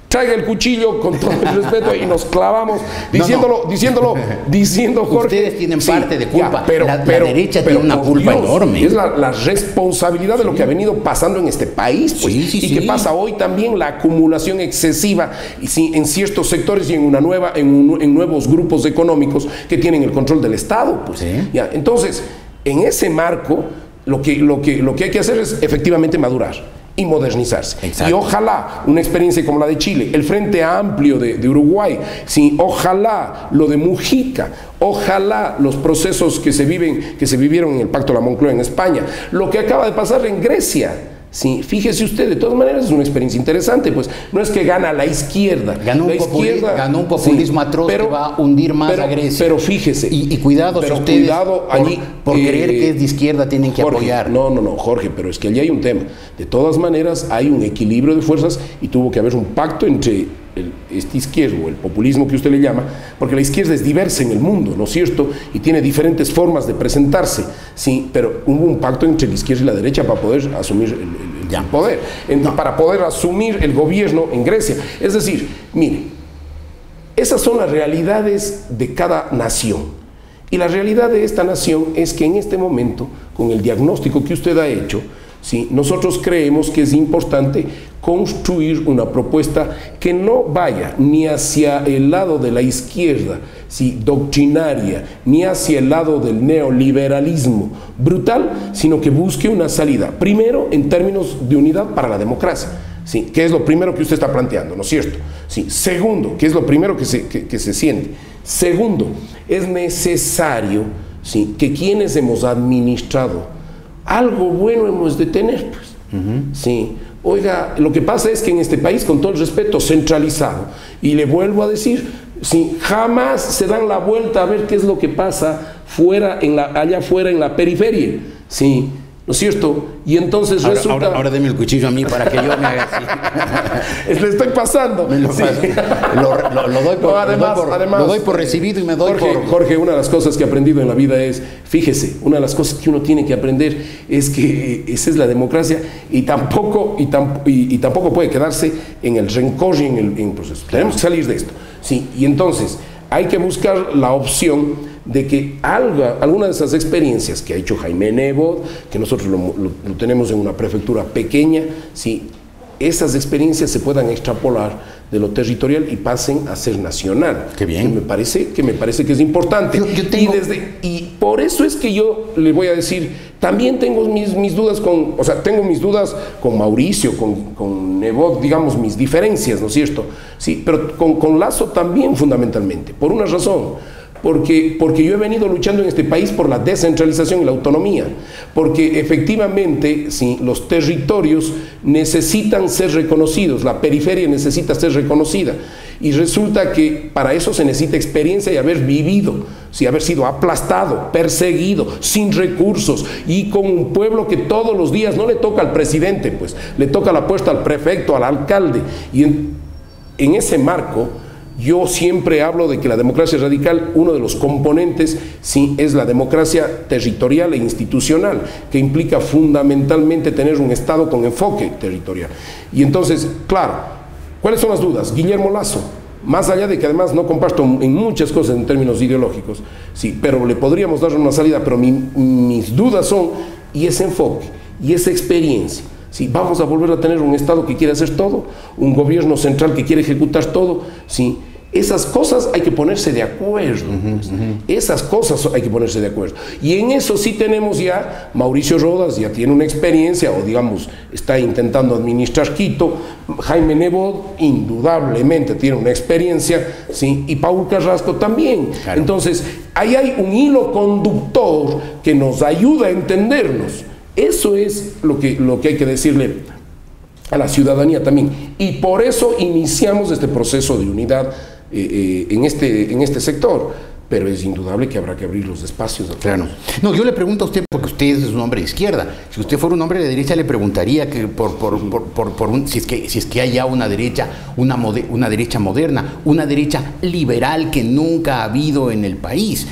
traiga el cuchillo con todo el respeto y nos clavamos diciendo, Jorge. Ustedes tienen parte de culpa, pero la derecha tiene una culpa enorme. Es la responsabilidad de lo que ha venido pasando en este país, pues, que pasa hoy también, la acumulación excesiva en ciertos sectores y en nuevos grupos económicos que tienen el control del Estado, pues. Ya, entonces, en ese marco, lo que hay que hacer es efectivamente madurar y modernizarse. Exacto. Y ojalá una experiencia como la de Chile, el Frente Amplio de Uruguay, sí, ojalá lo de Mujica, ojalá los procesos que se vivieron en el Pacto de la Moncloa en España, lo que acaba de pasar en Grecia. Sí, fíjese usted, de todas maneras es una experiencia interesante, pues no es que gana la izquierda. Ganó un populismo atroz que va a hundir más a Grecia. Pero fíjese. Y cuidado, si ustedes por creer que es de izquierda tienen que apoyar. No, Jorge, pero es que allí hay un tema. De todas maneras hay un equilibrio de fuerzas y tuvo que haber un pacto entre este izquierdo, el populismo que usted le llama, porque la izquierda es diversa en el mundo, ¿no es cierto? Y tiene diferentes formas de presentarse, sí, pero hubo un pacto entre la izquierda y la derecha para poder asumir el poder, para poder asumir el gobierno en Grecia. Es decir, mire, esas son las realidades de cada nación. Y la realidad de esta nación es que en este momento, con el diagnóstico que usted ha hecho, sí, nosotros creemos que es importante construir una propuesta que no vaya ni hacia el lado de la izquierda, sí, doctrinaria, ni hacia el lado del neoliberalismo brutal, sino que busque una salida, primero en términos de unidad para la democracia, sí, que es lo primero que usted está planteando, ¿no es cierto? Sí. Segundo, que es lo primero que se siente. Segundo, es necesario, sí, que quienes hemos administrado algo bueno hemos de tener, pues. Sí. Oiga, lo que pasa es que en este país, con todo el respeto, centralizado, y le vuelvo a decir, sí, jamás se dan la vuelta a ver qué es lo que pasa allá afuera en la periferia, sí, ¿no es cierto? Y entonces resulta... Ahora deme el cuchillo a mí para que yo me haga así. Le estoy pasando. Me lo, sí. lo doy por recibido y me doy Jorge, una de las cosas que he aprendido en la vida es, fíjese, una de las cosas que uno tiene que aprender es que esa es la democracia y tampoco puede quedarse en el rencor y en el proceso. Tenemos que salir de esto. Sí, y entonces hay que buscar la opción de que alguna de esas experiencias que ha hecho Jaime Nebot, que nosotros lo tenemos en una prefectura pequeña, sí, esas experiencias se puedan extrapolar de lo territorial y pasen a ser nacional. Qué bien. Que me parece que es importante. Y por eso es que yo le voy a decir, también tengo mis dudas tengo mis dudas con Mauricio, con Nebot, digamos, mis diferencias, ¿no es cierto? Sí, pero con Lasso también fundamentalmente, por una razón. Porque yo he venido luchando en este país por la descentralización y la autonomía, porque efectivamente sí, los territorios necesitan ser reconocidos, la periferia necesita ser reconocida, y resulta que para eso se necesita experiencia y haber vivido, sí, haber sido aplastado, perseguido, sin recursos, y con un pueblo que todos los días no le toca al presidente, pues le toca la puerta al prefecto, al alcalde, y en ese marco yo siempre hablo de que la democracia radical, uno de los componentes, sí, es la democracia territorial e institucional, que implica fundamentalmente tener un Estado con enfoque territorial. Y entonces, claro, ¿cuáles son las dudas? Guillermo Lasso, más allá de que además no comparto en muchas cosas en términos ideológicos, sí, pero le podríamos dar una salida, pero mis dudas son, y ese enfoque, y esa experiencia. ¿Sí? Vamos a volver a tener un Estado que quiere hacer todo, un gobierno central que quiere ejecutar todo, ¿sí? Esas cosas hay que ponerse de acuerdo, pues. Esas cosas hay que ponerse de acuerdo. Y en eso sí tenemos ya, Mauricio Rodas ya tiene una experiencia, o digamos, está intentando administrar Quito, Jaime Nebot indudablemente tiene una experiencia, ¿sí? Y Paul Carrasco también. Claro. Entonces, ahí hay un hilo conductor que nos ayuda a entendernos. Eso es lo que hay que decirle a la ciudadanía también. Y por eso iniciamos este proceso de unidad en este sector. Pero es indudable que habrá que abrir los espacios. Claro. No, yo le pregunto a usted, porque usted es un hombre de izquierda. Si usted fuera un hombre de derecha, le preguntaría que si es que hay ya una derecha, una derecha moderna, una derecha liberal que nunca ha habido en el país.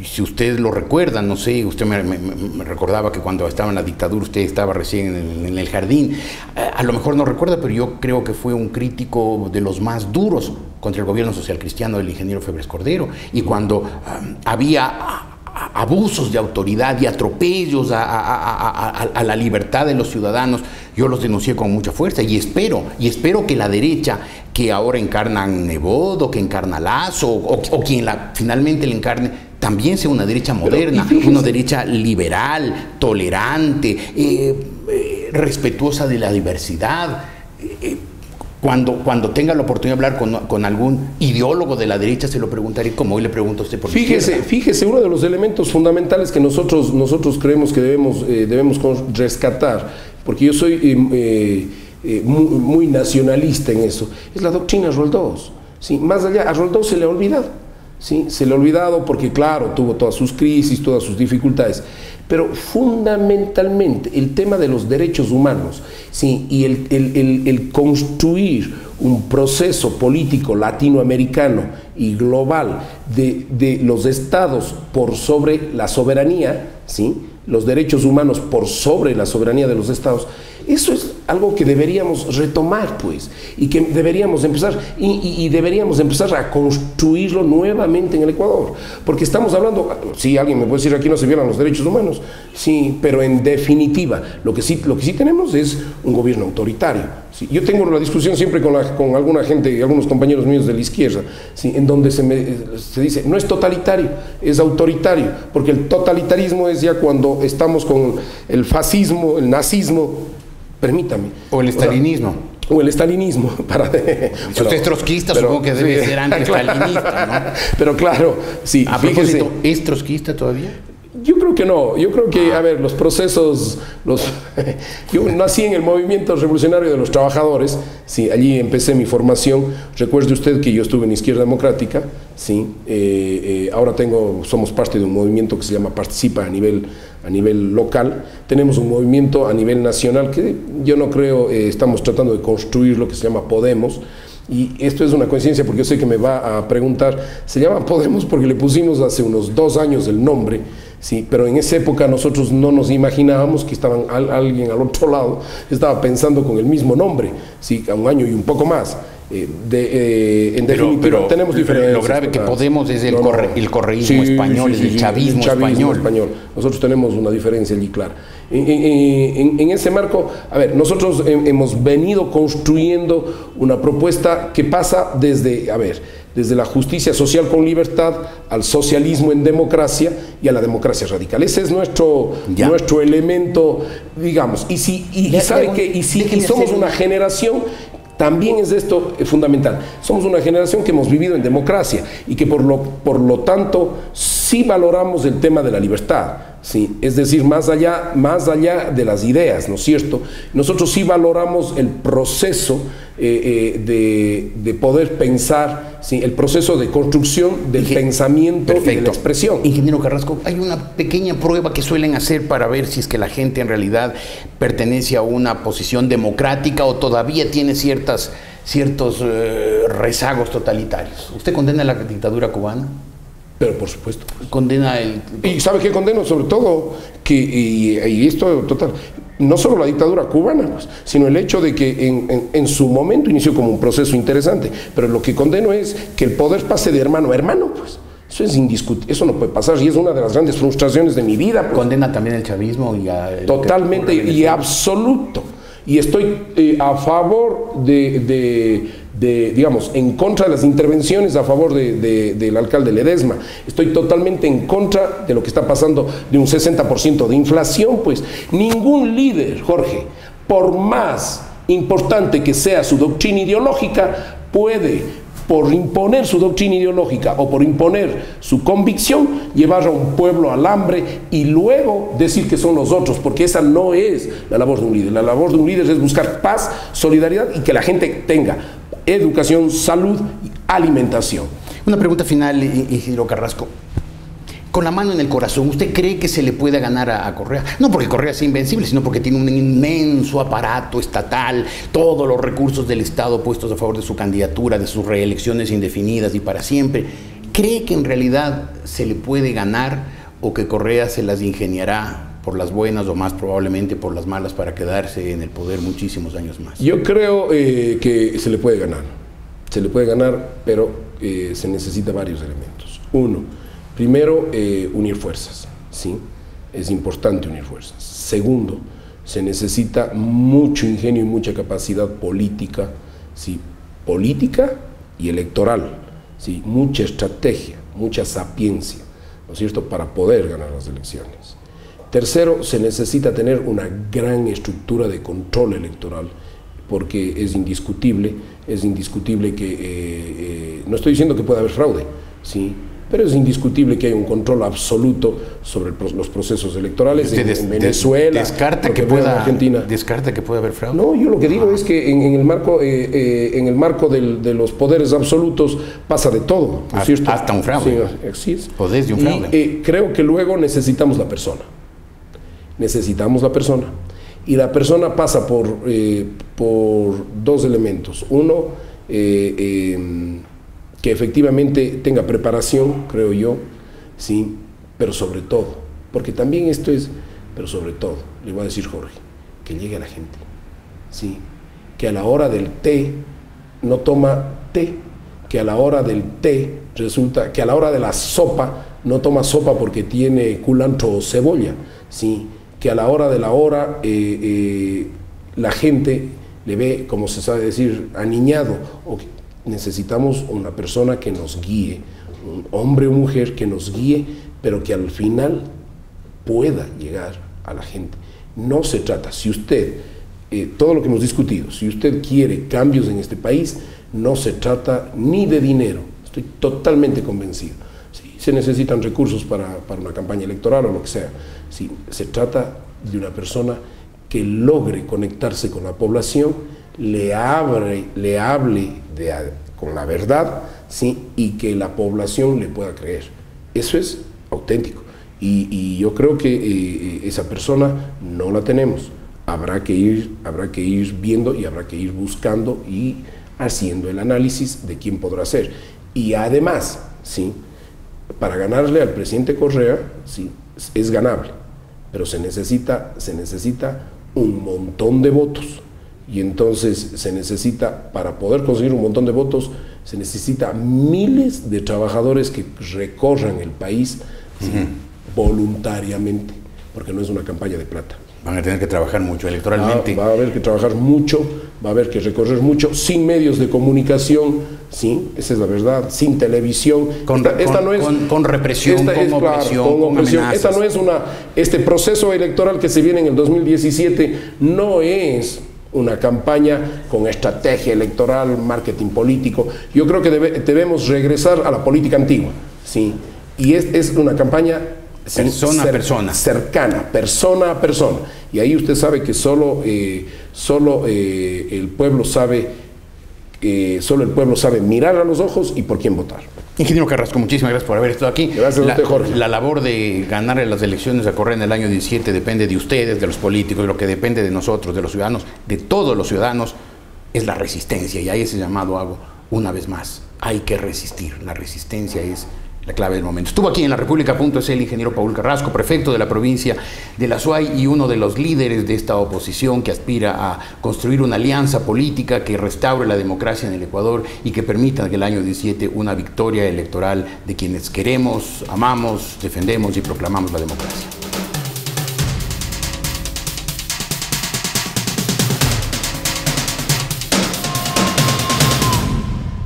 Si usted lo recuerda, no sé, usted me recordaba que cuando estaba en la dictadura usted estaba recién en el jardín. A lo mejor no recuerda, pero yo creo que fue un crítico de los más duros contra el gobierno social cristiano del ingeniero Febres Cordero. Y cuando había abusos de autoridad y atropellos a la libertad de los ciudadanos, yo los denuncié con mucha fuerza y espero que la derecha que ahora encarnan Nebot o que encarna Lasso o quien finalmente le encarne también sea una derecha moderna, una derecha liberal, tolerante, respetuosa de la diversidad. Cuando tenga la oportunidad de hablar con algún ideólogo de la derecha, se lo preguntaré, como hoy le pregunto a usted por Fíjese, uno de los elementos fundamentales que nosotros creemos que debemos rescatar, porque yo soy muy nacionalista en eso, es la doctrina Roldós. ¿Sí? Más allá, a Roldós se le ha olvidado. ¿Sí? Se le ha olvidado porque, claro, tuvo todas sus crisis, todas sus dificultades, pero fundamentalmente el tema de los derechos humanos, ¿sí? Y el construir un proceso político latinoamericano y global de los estados por sobre la soberanía, ¿sí? Los derechos humanos por sobre la soberanía de los estados, eso es algo que deberíamos retomar, pues, y que deberíamos empezar, y deberíamos empezar a construirlo nuevamente en el Ecuador, porque estamos hablando, sí, alguien me puede decir aquí no se violan los derechos humanos, sí, pero en definitiva, lo que sí tenemos es un gobierno autoritario. Sí, yo tengo la discusión siempre con alguna gente y algunos compañeros míos de la izquierda, ¿sí? En donde se dice, no es totalitario, es autoritario, porque el totalitarismo es ya cuando estamos con el fascismo, el nazismo, permítame. O el estalinismo. O el estalinismo. Si usted es trotskista, supongo que debe ser anti-estalinista, ¿no? Pero claro, sí. A propósito, ¿es trotskista todavía? Yo creo que no, yo creo que, a ver, los procesos, yo nací en el movimiento revolucionario de los trabajadores, sí, allí empecé mi formación. Recuerde usted que yo estuve en Izquierda Democrática, sí, ahora somos parte de un movimiento que se llama Participa a nivel local, tenemos un movimiento a nivel nacional que yo no creo, estamos tratando de construir lo que se llama Podemos. Y esto es una coincidencia porque yo sé que me va a preguntar, se llama Podemos porque le pusimos hace unos 2 años el nombre, sí, pero en esa época nosotros no nos imaginábamos que alguien al otro lado estaba pensando con el mismo nombre, sí, a 1 año y un poco más. En definitiva, tenemos diferencias. Lo grave que Podemos es el correísmo español, el chavismo español. Nosotros tenemos una diferencia allí clara. En ese marco, a ver, nosotros hemos venido construyendo una propuesta que pasa desde la justicia social con libertad al socialismo en democracia y a la democracia radical. Ese es nuestro elemento, digamos. Y somos una generación también es esto fundamental. Somos una generación que hemos vivido en democracia y que por lo tanto sí valoramos el tema de la libertad. Sí, es decir, más allá de las ideas, ¿no es cierto? Nosotros sí valoramos el proceso de poder pensar, ¿sí? El proceso de construcción del pensamiento y de la expresión. Ingeniero Carrasco, hay una pequeña prueba que suelen hacer para ver si es que la gente en realidad pertenece a una posición democrática o todavía tiene ciertos rezagos totalitarios. ¿Usted condena la dictadura cubana? Pero por supuesto. Condena el... ¿Y sabe qué condeno? Sobre todo, y esto total, no solo la dictadura cubana, pues, sino el hecho de que en su momento inició como un proceso interesante, pero lo que condeno es que el poder pase de hermano a hermano, pues. Eso es indiscutible, eso no puede pasar y es una de las grandes frustraciones de mi vida. Pues. ¿Condena también el chavismo? Totalmente y absoluto. Y estoy a favor digamos, en contra de las intervenciones a favor del alcalde Ledesma. Estoy totalmente en contra de lo que está pasando de un 60% de inflación, pues. Ningún líder, Jorge, por más importante que sea su doctrina ideológica, puede, por imponer su doctrina ideológica o por imponer su convicción, llevar a un pueblo al hambre y luego decir que son los otros, porque esa no es la labor de un líder. La labor de un líder es buscar paz, solidaridad y que la gente tenga educación, salud y alimentación. Una pregunta final, ingeniero Carrasco. Con la mano en el corazón, ¿usted cree que se le puede ganar a Correa? No porque Correa sea invencible, sino porque tiene un inmenso aparato estatal, todos los recursos del Estado puestos a favor de su candidatura, de sus reelecciones indefinidas y para siempre. ¿Cree que en realidad se le puede ganar o que Correa se las ingeniará por las buenas o más probablemente por las malas para quedarse en el poder muchísimos años más? Yo creo que se le puede ganar. Se le puede ganar, pero se necesitan varios elementos. Uno, primero, unir fuerzas, ¿sí? Es importante unir fuerzas. Segundo, se necesita mucho ingenio y mucha capacidad política, ¿sí? Política y electoral, ¿sí? Mucha estrategia, mucha sapiencia, ¿no es cierto?, para poder ganar las elecciones. Tercero, se necesita tener una gran estructura de control electoral, porque es indiscutible que, no estoy diciendo que pueda haber fraude, ¿sí?, pero es indiscutible que hay un control absoluto sobre los procesos electorales en Venezuela, ¿Descarta que pueda haber fraude? No, yo lo que digo es que en el marco de los poderes absolutos pasa de todo, ¿no es cierto? Hasta un fraude. Sí, sí. Poder de un fraude. Y creo que luego necesitamos la persona. Y la persona pasa por dos elementos. Uno, que efectivamente tenga preparación, creo yo, sí, pero sobre todo, porque también pero sobre todo, le voy a decir, Jorge, que llegue a la gente, sí, que a la hora del té no toma té, que a la hora del té resulta, que a la hora de la sopa no toma sopa porque tiene culantro o cebolla, sí, que a la hora de la hora la gente le ve, como se sabe decir, aniñado, o necesitamos una persona que nos guíe, un hombre o mujer que nos guíe, pero que al final pueda llegar a la gente. No se trata, si usted, todo lo que hemos discutido, si usted quiere cambios en este país, no se trata ni de dinero, estoy totalmente convencido. Sí, se necesitan recursos para una campaña electoral o lo que sea. Sí, se trata de una persona que logre conectarse con la población, le hable con la verdad, ¿sí?, y que la población le pueda creer. Eso es auténtico. Y yo creo que esa persona no la tenemos. Habrá que ir viendo y habrá que ir buscando y haciendo el análisis de quién podrá ser. Y además, ¿sí?, para ganarle al presidente Correa, sí, es ganable, pero se necesita un montón de votos. Y entonces para poder conseguir un montón de votos, se necesita miles de trabajadores que recorran el país, ¿sí?, voluntariamente, porque no es una campaña de plata. Van a tener que trabajar mucho electoralmente. Va a haber que trabajar mucho, va a haber que recorrer mucho, sin medios de comunicación, ¿sí?, esa es la verdad, sin televisión. Con represión, con opresión. Esta no es este proceso electoral que se viene en el 2017, no es una campaña con estrategia electoral, marketing político. Yo creo que debemos regresar a la política antigua, ¿sí? Y es una campaña persona a persona, cercana, persona a persona. Y ahí usted sabe que solo el pueblo sabe mirar a los ojos y por quién votar. Ingeniero Carrasco, muchísimas gracias por haber estado aquí. Gracias a usted, Jorge. La labor de ganar las elecciones a correr en el año 17 depende de ustedes, de los políticos, de lo que depende de nosotros, de los ciudadanos, de todos los ciudadanos, es la resistencia. Y ahí ese llamado hago una vez más. Hay que resistir. La resistencia es la clave del momento. Estuvo aquí en La República.es el ingeniero Paul Carrasco, prefecto de la provincia de La Suay y uno de los líderes de esta oposición que aspira a construir una alianza política que restaure la democracia en el Ecuador y que permita que el año 17 una victoria electoral de quienes queremos, amamos, defendemos y proclamamos la democracia.